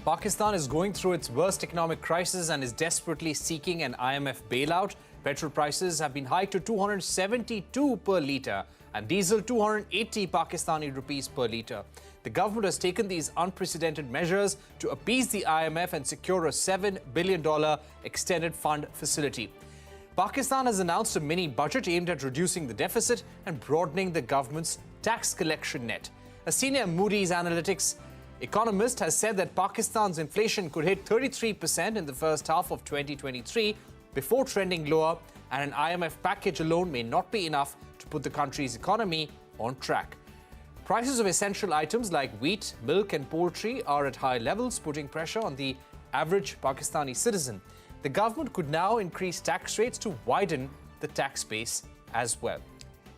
Pakistan is going through its worst economic crisis and is desperately seeking an IMF bailout. Petrol prices have been hiked to 272 per litre and diesel 280 Pakistani rupees per litre. The government has taken these unprecedented measures to appease the IMF and secure a $7 billion extended fund facility. Pakistan has announced a mini budget aimed at reducing the deficit and broadening the government's tax collection net. A senior Moody's Analytics economist has said that Pakistan's inflation could hit 33% in the first half of 2023 before trending lower, and an IMF package alone may not be enough to put the country's economy on track. Prices of essential items like wheat, milk and poultry are at high levels, putting pressure on the average Pakistani citizen. The government could now increase tax rates to widen the tax base as well.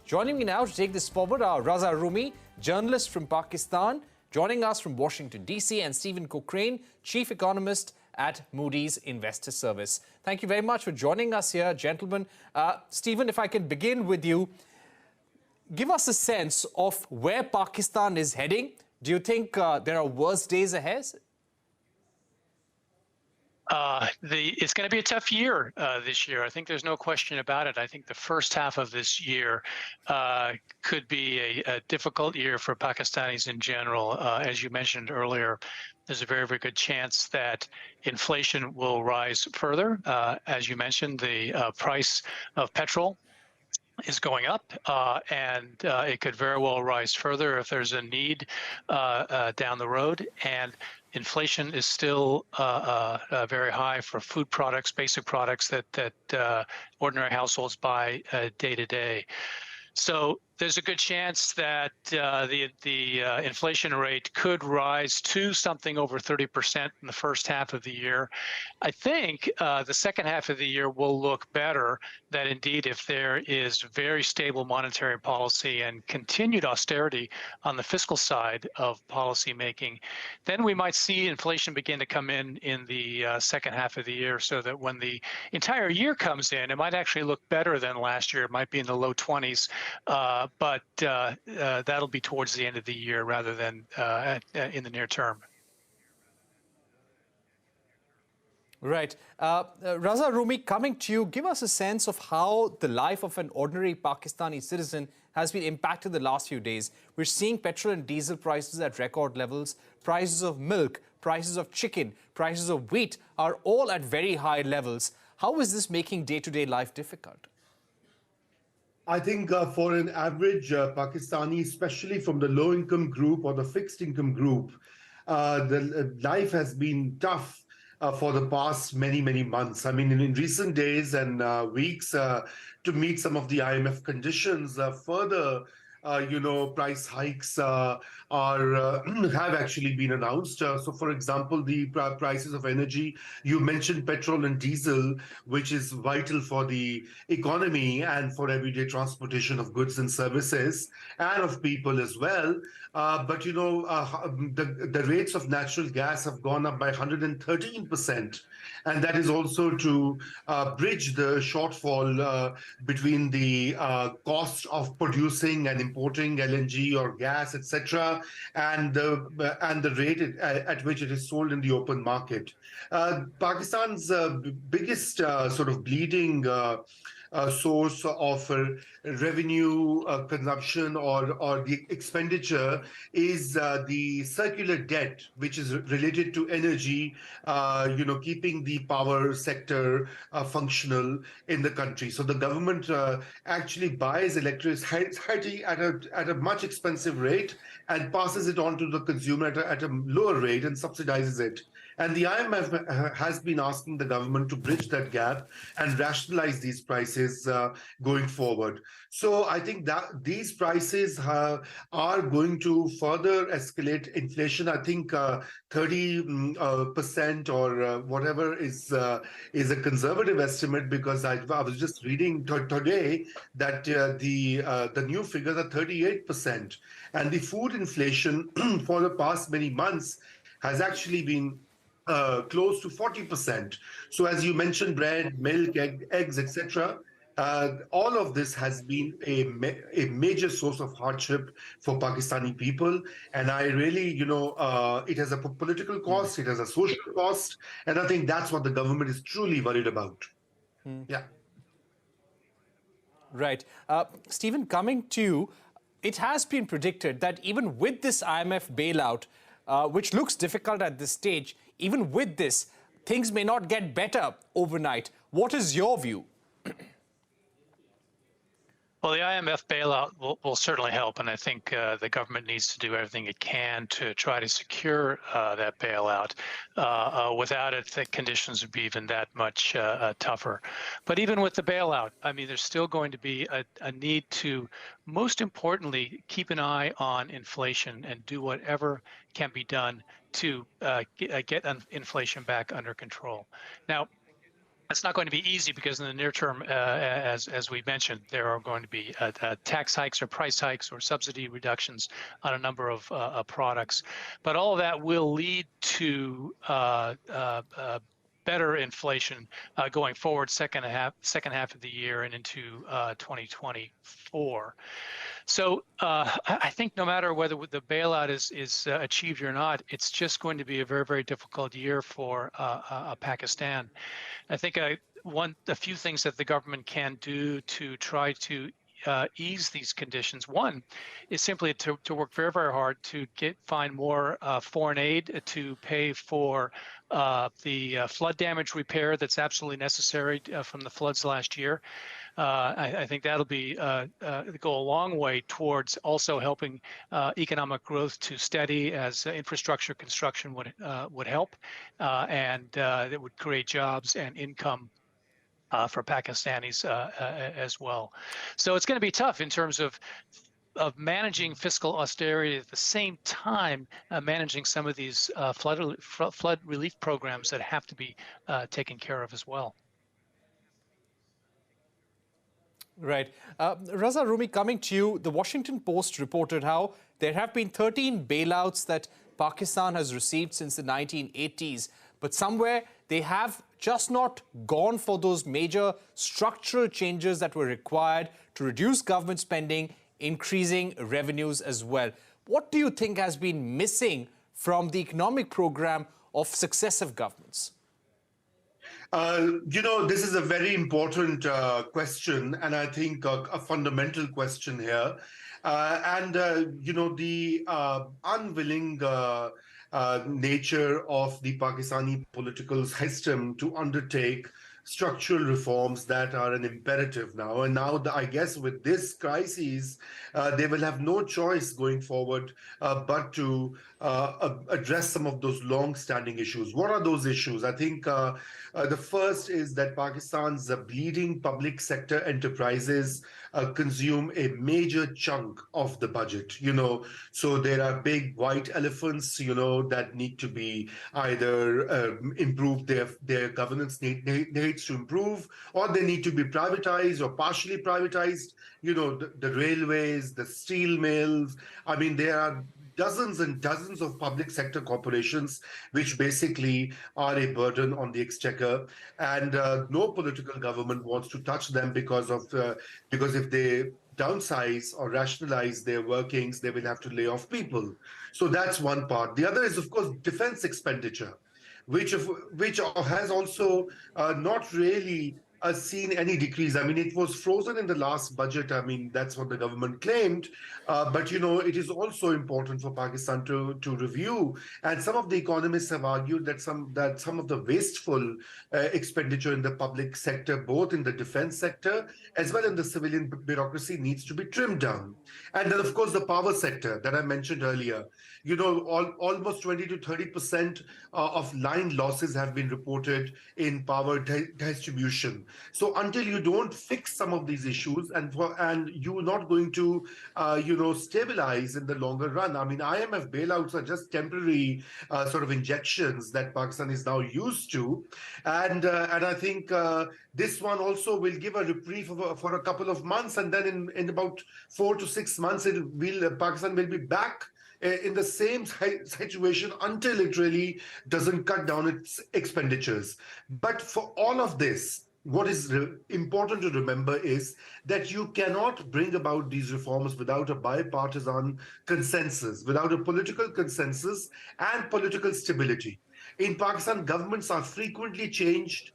Joining me now to take this forward are Raza Rumi, journalist from Pakistan, joining us from Washington, D.C., and Stephen Cochrane, chief economist at Moody's Investor Service. Thank you very much for joining us here, gentlemen. Stephen, if I can begin with you, give us a sense of where Pakistan is heading. Do you think there are worse days ahead? It's going to be a tough year this year. I think there's no question about it. I think the first half of this year could be a difficult year for Pakistanis in general. As you mentioned earlier, there's a very, very good chance that inflation will rise further. As you mentioned, the price of petrol is going up, and it could very well rise further if there's a need down the road. And inflation is still very high for food products, basic products that ordinary households buy day to day. So there's a good chance that the inflation rate could rise to something over 30% in the first half of the year. I think the second half of the year will look better, that indeed if there is very stable monetary policy and continued austerity on the fiscal side of policy making, then we might see inflation begin to come in the second half of the year, so that when the entire year comes in, it might actually look better than last year. It might be in the low 20s. But that'll be towards the end of the year rather than in the near term. Right. Raza Rumi, coming to you, give us a sense of how the life of an ordinary Pakistani citizen has been impacted the last few days. We're seeing petrol and diesel prices at record levels. Prices of milk, prices of chicken, prices of wheat are all at very high levels. How is this making day-to-day life difficult? I think for an average Pakistani, especially from the low-income group or the fixed-income group, the life has been tough for the past many months. I mean, in recent days and weeks, to meet some of the IMF conditions, further price hikes have actually been announced. So, for example, the prices of energy, you mentioned petrol and diesel, which is vital for the economy and for everyday transportation of goods and services and of people as well. But, the rates of natural gas have gone up by 113%. And that is also to bridge the shortfall between the cost of producing and importing LNG or gas, etc., and the rate at which it is sold in the open market. Pakistan's biggest sort of bleeding source of revenue consumption or the expenditure is the circular debt, which is related to energy, keeping the power sector functional in the country. So the government actually buys electricity at a much expensive rate and passes it on to the consumer at a lower rate and subsidizes it. And the IMF has been asking the government to bridge that gap and rationalize these prices going forward. So I think that these prices are going to further escalate inflation. I think 30% or whatever is a conservative estimate, because I was just reading today that the new figures are 38%. And the food inflation for the past many months has actually been close to 40%. So as you mentioned, bread, milk, eggs, etc., All of this has been a major source of hardship for Pakistani people, and I really, it has a political cost, it has a social cost, and I think that's what the government is truly worried about. Yeah. Right. Stephen, coming to you, it has been predicted that even with this IMF bailout, which looks difficult at this stage, even with this, things may not get better overnight. What is your view? Well, the IMF bailout will certainly help, and I think the government needs to do everything it can to try to secure that bailout. Without it, the conditions would be even that much tougher. But even with the bailout, I mean, there's still going to be a need to, most importantly, keep an eye on inflation and do whatever can be done to get inflation back under control. Now, it's not going to be easy because in the near term, as we mentioned, there are going to be tax hikes or price hikes or subsidy reductions on a number of products. But all of that will lead to better inflation going forward second half of the year and into 2024. So I think no matter whether the bailout is achieved or not, it's just going to be a very, very difficult year for Pakistan. I think a few things that the government can do to try to ease these conditions. One is simply to work very, very hard to find more foreign aid to pay for the flood damage repair that's absolutely necessary from the floods last year. I think that'll go a long way towards also helping economic growth to steady as infrastructure construction would help, and that would create jobs and income for Pakistanis as well. So it's going to be tough in terms of managing fiscal austerity at the same time managing some of these flood relief programs that have to be taken care of as well. Right. Raza Rumi, coming to you, the Washington Post reported how there have been 13 bailouts that Pakistan has received since the 1980s, but somewhere they have just not gone for those major structural changes that were required to reduce government spending, increasing revenues as well. What do you think has been missing from the economic program of successive governments? This is a very important question, and I think a fundamental question here. The unwilling nature of the Pakistani political system to undertake structural reforms that are an imperative now. And now, I guess, with this crisis, they will have no choice going forward but to address some of those long-standing issues. What are those issues? I think the first is that Pakistan's bleeding public sector enterprises consume a major chunk of the budget. So there are big white elephants, that need to be either improved, their governance needs to improve, or they need to be privatized or partially privatized. The railways, the steel mills. I mean, there are dozens and dozens of public sector corporations which basically are a burden on the exchequer, and no political government wants to touch them because if they downsize or rationalize their workings, they will have to lay off people. So that's one part. The other is, of course, defense expenditure, which has also not really seen any decrease. I mean, it was frozen in the last budget. I mean, that's what the government claimed. But it is also important for Pakistan to review. And some of the economists have argued that some of the wasteful expenditure in the public sector, both in the defense sector as well in the civilian bureaucracy, needs to be trimmed down. And then, of course, the power sector that I mentioned earlier. Almost 20 to 30% of line losses have been reported in power distribution. So until you don't fix some of these issues, and you're not going to, stabilize in the longer run. I mean, IMF bailouts are just temporary sort of injections that Pakistan is now used to, and I think this one also will give a reprieve for a couple of months, and then in about 4 to 6 months, Pakistan will be back in the same situation until it really doesn't cut down its expenditures. But for all of this, what is important to remember is that you cannot bring about these reforms without a bipartisan consensus, without a political consensus and political stability. In Pakistan, governments are frequently changed.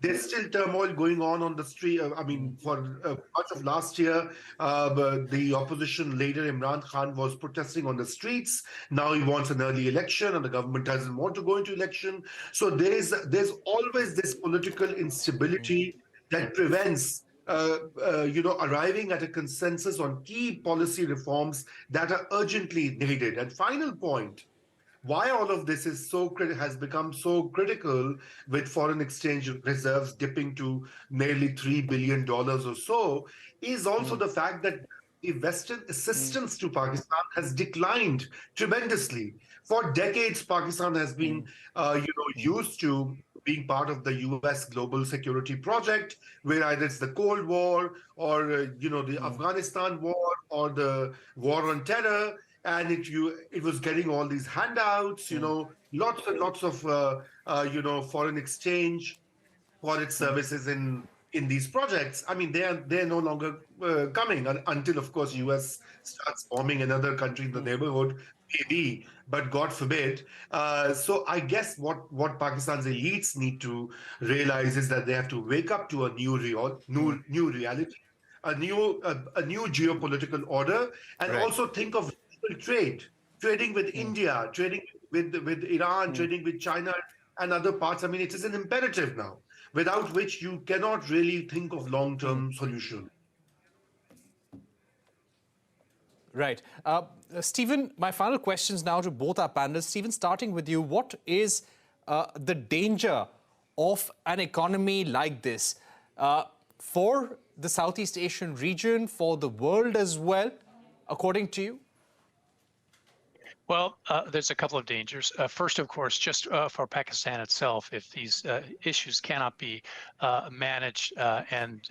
There's still turmoil going on the street. I mean, for much of last year, the opposition leader Imran Khan was protesting on the streets. Now he wants an early election, and the government doesn't want to go into election. So there's always this political instability that prevents arriving at a consensus on key policy reforms that are urgently needed. And final point, why all of this is has become so critical, with foreign exchange reserves dipping to nearly $3 billion or so, is also the fact that the Western assistance to Pakistan has declined tremendously. For decades, Pakistan has been, used to being part of the U.S. global security project, where either it's the Cold War or the Afghanistan war or the war on terror, and it was getting all these handouts, lots and lots of foreign exchange for its services in these projects. I mean, they're no longer coming until, of course, U.S. starts bombing another country in the neighborhood, maybe, but God forbid. So I guess what Pakistan's elites need to realize is that they have to wake up to a new reality, a new geopolitical order, and Right. also think of trading with India, trading with Iran, trading with China and other parts. I mean, it is an imperative now, without which you cannot really think of long-term solution. Right. Stephen, my final questions now to both our panelists. Stephen, starting with you, what is the danger of an economy like this for the Southeast Asian region, for the world as well, according to you? Well, there's a couple of dangers. First, of course, just for Pakistan itself, if these issues cannot be managed, and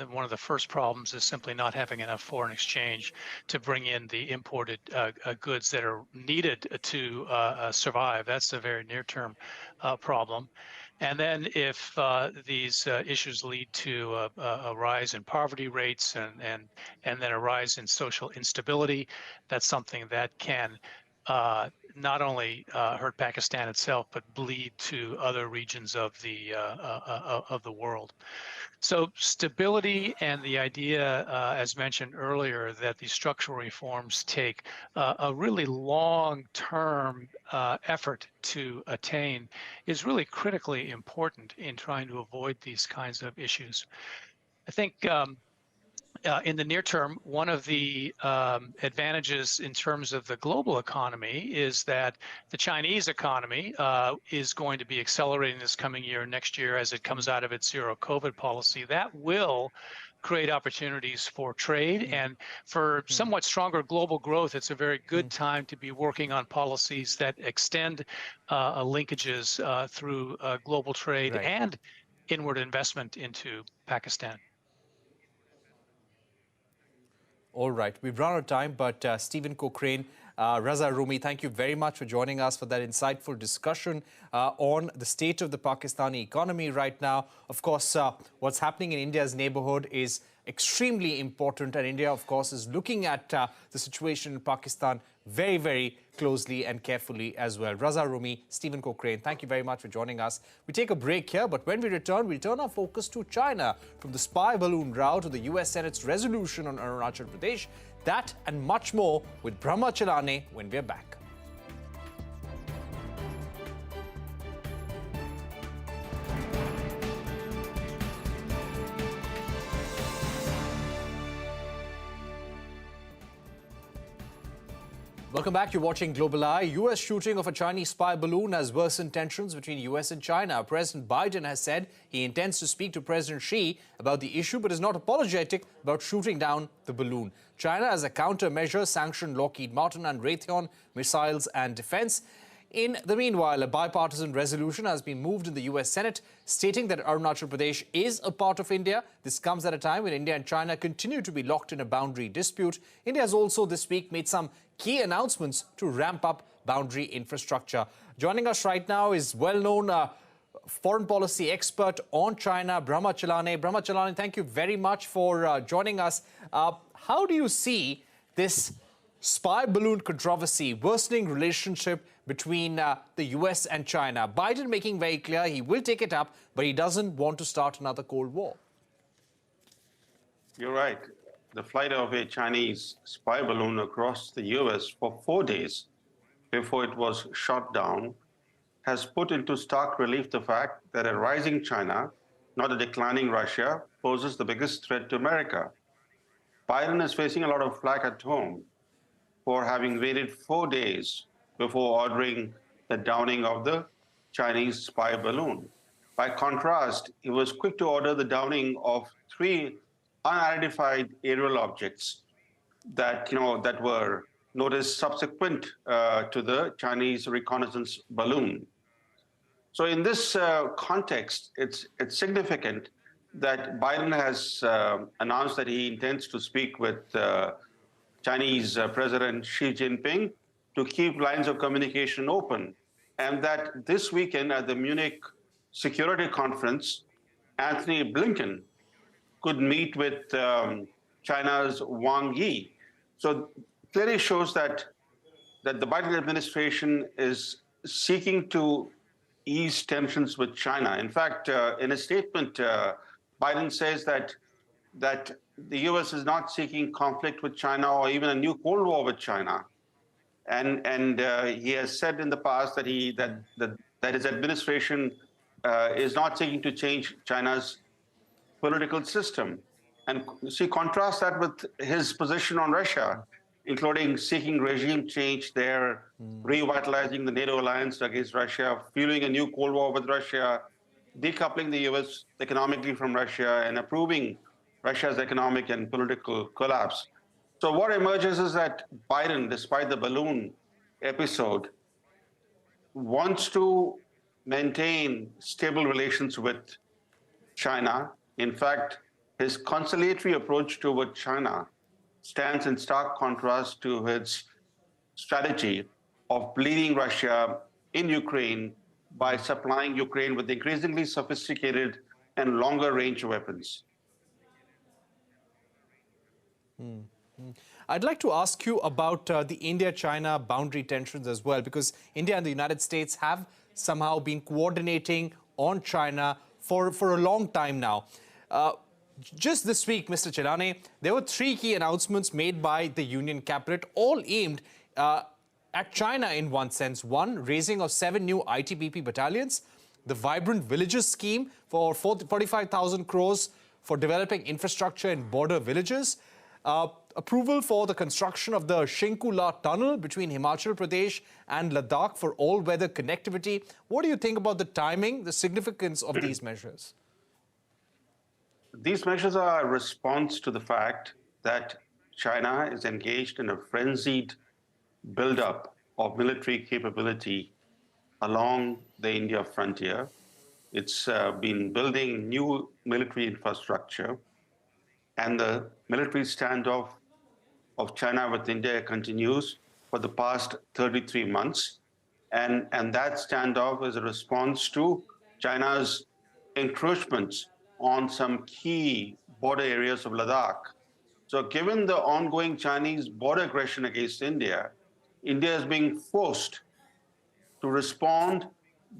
one of the first problems is simply not having enough foreign exchange to bring in the imported goods that are needed to survive. That's a very near-term problem. And then if these issues lead to a rise in poverty rates and then a rise in social instability, that's something that can not only hurt Pakistan itself, but bleed to other regions of the world. So stability and the idea, as mentioned earlier, that these structural reforms take a really long-term effort to attain is really critically important in trying to avoid these kinds of issues. I think in the near term, one of the advantages in terms of the global economy is that the Chinese economy is going to be accelerating this coming year, next year, as it comes out of its zero COVID policy. That will create opportunities for trade and for somewhat stronger global growth. It's a very good time to be working on policies that extend linkages through global trade and inward investment into Pakistan. All right, we've run out of time, but Stephen Cochrane, Raza Rumi, thank you very much for joining us for that insightful discussion on the state of the Pakistani economy right now. Of course, what's happening in India's neighborhood is extremely important, and India, of course, is looking at the situation in Pakistan very, very closely and carefully as well. Raza Rumi, Stephen Cochrane, thank you very much for joining us. We take a break here, but when we return, we'll turn our focus to China, from the spy balloon row to the US Senate's resolution on Arunachal Pradesh. That and much more with Brahma Chalane when we're back. Welcome back. You're watching Global Eye. U.S. shooting of a Chinese spy balloon has worsened tensions between U.S. and China. President Biden has said he intends to speak to President Xi about the issue, but is not apologetic about shooting down the balloon. China, as a countermeasure, sanctioned Lockheed Martin and Raytheon missiles and defense. In the meanwhile, a bipartisan resolution has been moved in the U.S. Senate stating that Arunachal Pradesh is a part of India. This comes at a time when India and China continue to be locked in a boundary dispute. India has also this week made some key announcements to ramp up boundary infrastructure. Joining us right now is well-known foreign policy expert on China, Brahma Chalane. Brahma Chalane, thank you very much for joining us. How do you see this spy balloon controversy worsening relationship between the US and China? Biden making very clear he will take it up, but he doesn't want to start another Cold War. You're right. The flight of a Chinese spy balloon across the US for 4 days before it was shot down has put into stark relief the fact that a rising China, not a declining Russia, poses the biggest threat to America. Biden is facing a lot of flack at home for having waited 4 days before ordering the downing of the Chinese spy balloon. By contrast, he was quick to order the downing of 3 unidentified aerial objects that were noticed subsequent to the Chinese reconnaissance balloon. So in this context, it's significant that Biden has announced that he intends to speak with Chinese President Xi Jinping to keep lines of communication open, and that this weekend at the Munich Security Conference, Anthony Blinken could meet with China's Wang Yi. So clearly shows that the Biden administration is seeking to ease tensions with China. In fact, in a statement, Biden says that the U.S. is not seeking conflict with China or even a new Cold War with China, and he has said in the past that his administration is not seeking to change China's political system. And see, contrast that with his position on Russia, including seeking regime change there, revitalizing the NATO alliance against Russia, fueling a new Cold War with Russia, decoupling the U.S. economically from Russia, and approving Russia's economic and political collapse. So what emerges is that Biden, despite the balloon episode, wants to maintain stable relations with China. In fact, his conciliatory approach toward China stands in stark contrast to his strategy of bleeding Russia in Ukraine by supplying Ukraine with increasingly sophisticated and longer-range weapons. I'd like to ask you about the India-China boundary tensions as well, because India and the United States have somehow been coordinating on China for a long time now. Just this week, Mr. Chalane, there were 3 key announcements made by the Union Cabinet, all aimed at China in one sense. One, raising of 7 new ITBP battalions, the Vibrant Villages scheme for 45,000 crores for developing infrastructure in border villages, approval for the construction of the Shinkula tunnel between Himachal Pradesh and Ladakh for all-weather connectivity. What do you think about the timing, the significance of these measures? These measures are a response to the fact that China is engaged in a frenzied buildup of military capability along the India frontier. It's been building new military infrastructure, and the military standoff of China with India continues for the past 33 months. And that standoff is a response to China's encroachments on some key border areas of Ladakh. So given the ongoing Chinese border aggression against India, India is being forced to respond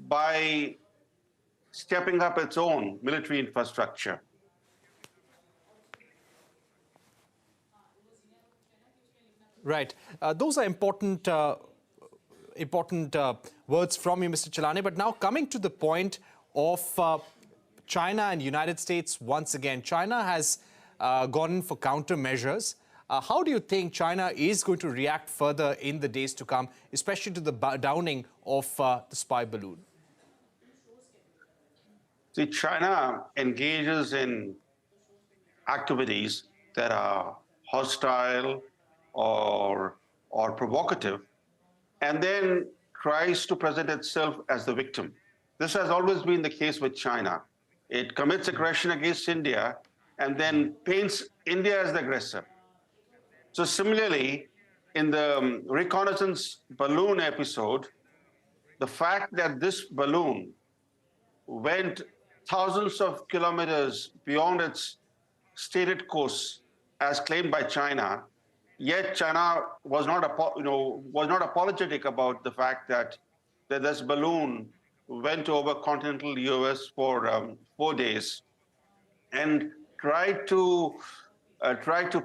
by stepping up its own military infrastructure. Right. Those are important words from you, Mr. Chalane. But now coming to the point of China and United States once again. China has gone in for countermeasures. How do you think China is going to react further in the days to come, especially to the downing of the spy balloon? See, China engages in activities that are hostile or provocative, and then tries to present itself as the victim. This has always been the case with China. It commits aggression against India and then paints India as the aggressor. So similarly, in the reconnaissance balloon episode, the fact that this balloon went thousands of kilometers beyond its stated course as claimed by China. Yet China was not, was not apologetic about the fact that this balloon went over continental U.S. for 4 days and tried to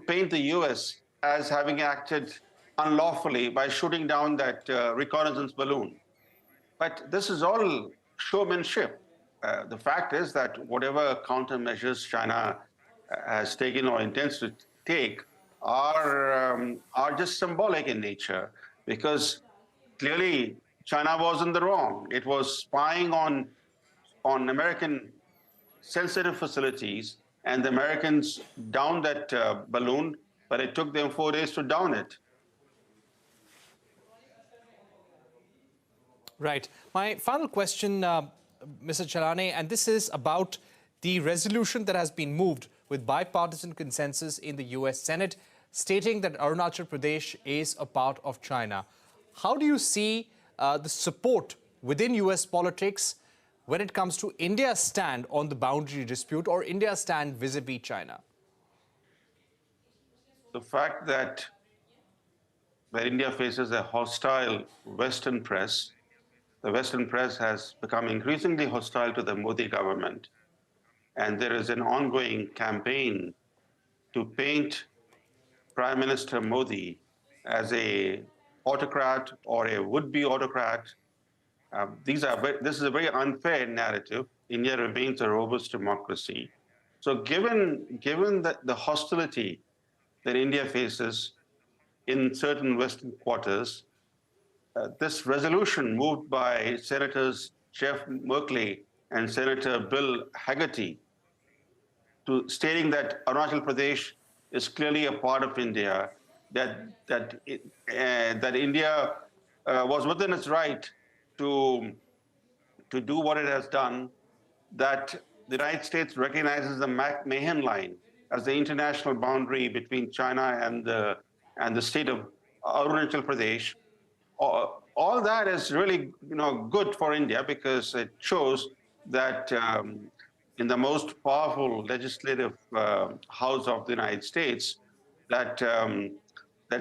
paint the U.S. as having acted unlawfully by shooting down that reconnaissance balloon. But this is all showmanship. The fact is that whatever countermeasures China has taken or intends to take are just symbolic in nature, because clearly China was in the wrong. It was spying on American sensitive facilities, and the Americans downed that balloon, but it took them 4 days to down it. Right. My final question, Mr. Chalane, and this is about the resolution that has been moved with bipartisan consensus in the U.S. Senate, stating that Arunachal Pradesh is a part of China. How do you see the support within U.S. politics when it comes to India's stand on the boundary dispute or India's stand vis-a-vis China? The fact that India faces a hostile Western press, the Western press has become increasingly hostile to the Modi government. And there is an ongoing campaign to paint Prime Minister Modi as an autocrat or a would-be autocrat. This is a very unfair narrative. India remains a robust democracy. So given the hostility that India faces in certain Western quarters, this resolution moved by Senators Jeff Merkley and Senator Bill Hagerty, stating that Arunachal Pradesh is clearly a part of India, that India was within its right to do what it has done, that the United States recognizes the Mahan line as the international boundary between China and the state of Arunachal Pradesh. All that is really good for India, because it shows that in the most powerful legislative house of the United States, that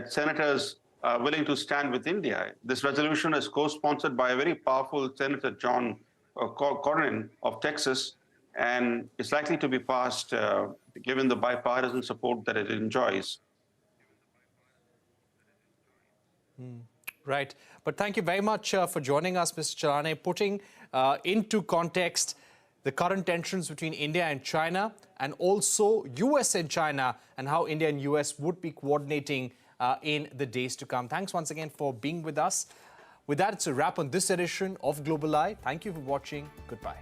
senators are willing to stand with India. This resolution is co-sponsored by a very powerful Senator John Cornyn of Texas, and it's likely to be passed given the bipartisan support that it enjoys. Right. But thank you very much for joining us, Mr. Chalane, putting into context the current tensions between India and China, and also US and China, and how India and US would be coordinating in the days to come. Thanks once again for being with us. With that, it's a wrap on this edition of Global Eye. Thank you for watching. Goodbye.